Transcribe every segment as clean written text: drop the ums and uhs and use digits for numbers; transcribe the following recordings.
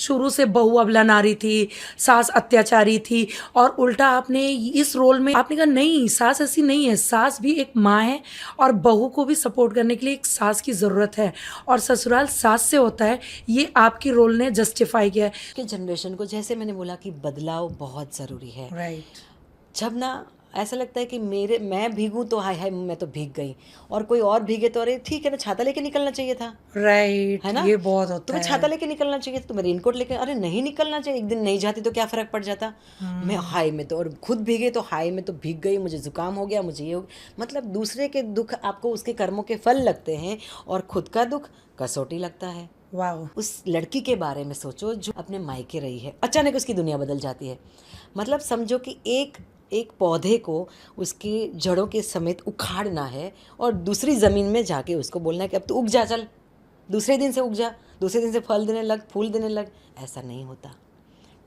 शुरू से बहू अबला नारी थी, सास अत्याचारी थी, और उल्टा आपने इस रोल में आपने कहा नहीं, सास ऐसी नहीं है, सास भी एक माँ है और बहू को भी सपोर्ट करने के लिए एक सास की ज़रूरत है, और ससुराल सास से होता है, ये आपकी रोल ने जस्टिफाई किया है। के जनरेशन को, जैसे मैंने बोला कि बदलाव बहुत ज़रूरी है। राइट। जब ना ऐसा लगता है कि मैं भीगूं तो हाय हाय मैं तो भीग गई, और कोई और भीगे तो अरे ठीक है ना, छाता लेके निकलना चाहिए था, राइट, है ना। ये बहुत होता तुम्हें छाता है। लेके निकलना चाहिए था, तुम्हें रेनकोट लेके, अरे नहीं निकलना चाहिए, एक दिन नहीं जाती तो क्या फ़र्क पड़ जाता। मैं हाय में तो, और खुद भीगे तो हाय में तो भीग गई, मुझे ज़ुकाम हो गया, मुझे ये हो गया। मतलब दूसरे के दुख आपको उसके कर्मों के फल लगते हैं, और खुद का दुख कसौटी लगता है। वाह। उस लड़की के बारे में सोचो जो अपने मायके रही है, अचानक उसकी दुनिया बदल जाती है। मतलब समझो कि एक एक पौधे को उसकी जड़ों के समेत उखाड़ना है, और दूसरी ज़मीन में जाके उसको बोलना है कि अब तो उग जा, चल दूसरे दिन से उग जा, दूसरे दिन से फल देने लग, फूल देने लग। ऐसा नहीं होता,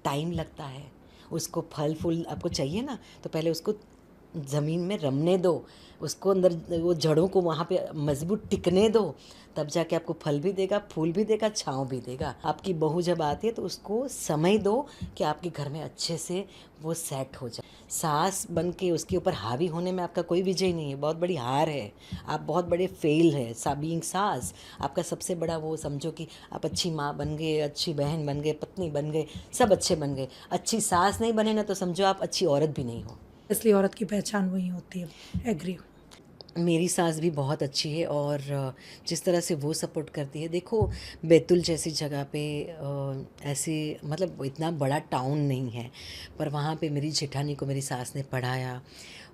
टाइम लगता है। उसको फल फूल आपको चाहिए ना, तो पहले उसको ज़मीन में रमने दो, उसको अंदर वो जड़ों को वहाँ पे मजबूत टिकने दो, तब जाके आपको फल भी देगा, फूल भी देगा, छाँव भी देगा। आपकी बहू जब आती है तो उसको समय दो कि आपके घर में अच्छे से वो सेट हो जाए। सास बन के उसके ऊपर हावी होने में आपका कोई विजय नहीं है, बहुत बड़ी हार है, आप बहुत बड़े फेल है। बीइंग सास आपका सबसे बड़ा वो, समझो कि आप अच्छी माँ बन गए, अच्छी बहन बन गए, पत्नी बन गए, सब अच्छे बन गए। अच्छी सास नहीं बने ना तो समझो आप अच्छी औरत भी नहीं हो। इसलिए औरत की पहचान वही होती है। एग्री। मेरी सास भी बहुत अच्छी है, और जिस तरह से वो सपोर्ट करती है, देखो बैतूल जैसी जगह पे ऐसे मतलब इतना बड़ा टाउन नहीं है, पर वहाँ पे मेरी जेठानी को मेरी सास ने पढ़ाया,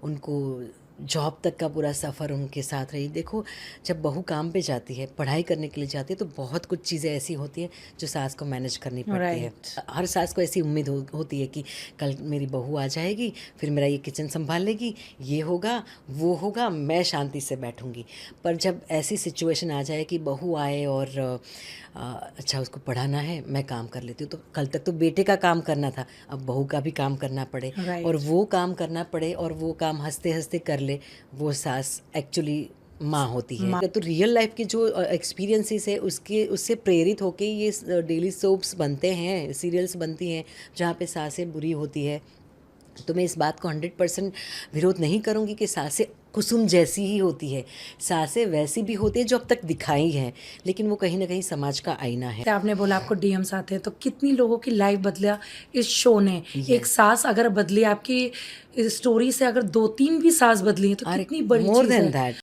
उनको जॉब तक का पूरा सफ़र उनके साथ रही। देखो जब बहू काम पे जाती है, पढ़ाई करने के लिए जाती है, तो बहुत कुछ चीज़ें ऐसी होती हैं जो सास को मैनेज करनी पड़ती है। राइट। हर सास को ऐसी उम्मीद होती है कि कल मेरी बहू आ जाएगी, फिर मेरा ये किचन संभाल लेगी, ये होगा वो होगा, मैं शांति से बैठूंगी। पर जब ऐसी सिचुएशन आ जाए कि बहू आए और अच्छा उसको पढ़ाना है, मैं काम कर लेती हूँ, तो कल तक तो बेटे का काम करना था, अब बहू का भी काम करना पड़े, राइट। और वो काम करना पड़े, और वो काम हंसते हंसते कर ले, वो सास एक्चुअली माँ होती है। तो रियल लाइफ के जो एक्सपीरियंसेस है उससे प्रेरित होके ये डेली सोप्स बनते हैं, सीरियल्स बनती हैं जहाँ पे सासें बुरी होती है। तो मैं इस बात को 100% विरोध नहीं करूँगी कि सासें कुसुम जैसी ही होती है, सासें वैसी भी होती है जो अब तक दिखाई हैं, लेकिन वो कहीं ना कहीं समाज का आईना है। आपने बोला आपको डीएम्स आते हैं, तो कितनी लोगों की लाइफ बदला इस शो ने। एक सास अगर बदली, आपकी स्टोरी से अगर 2-3 भी सास बदली हैं, तो कितनी बड़ी मोर चीज़ देन है। दैट।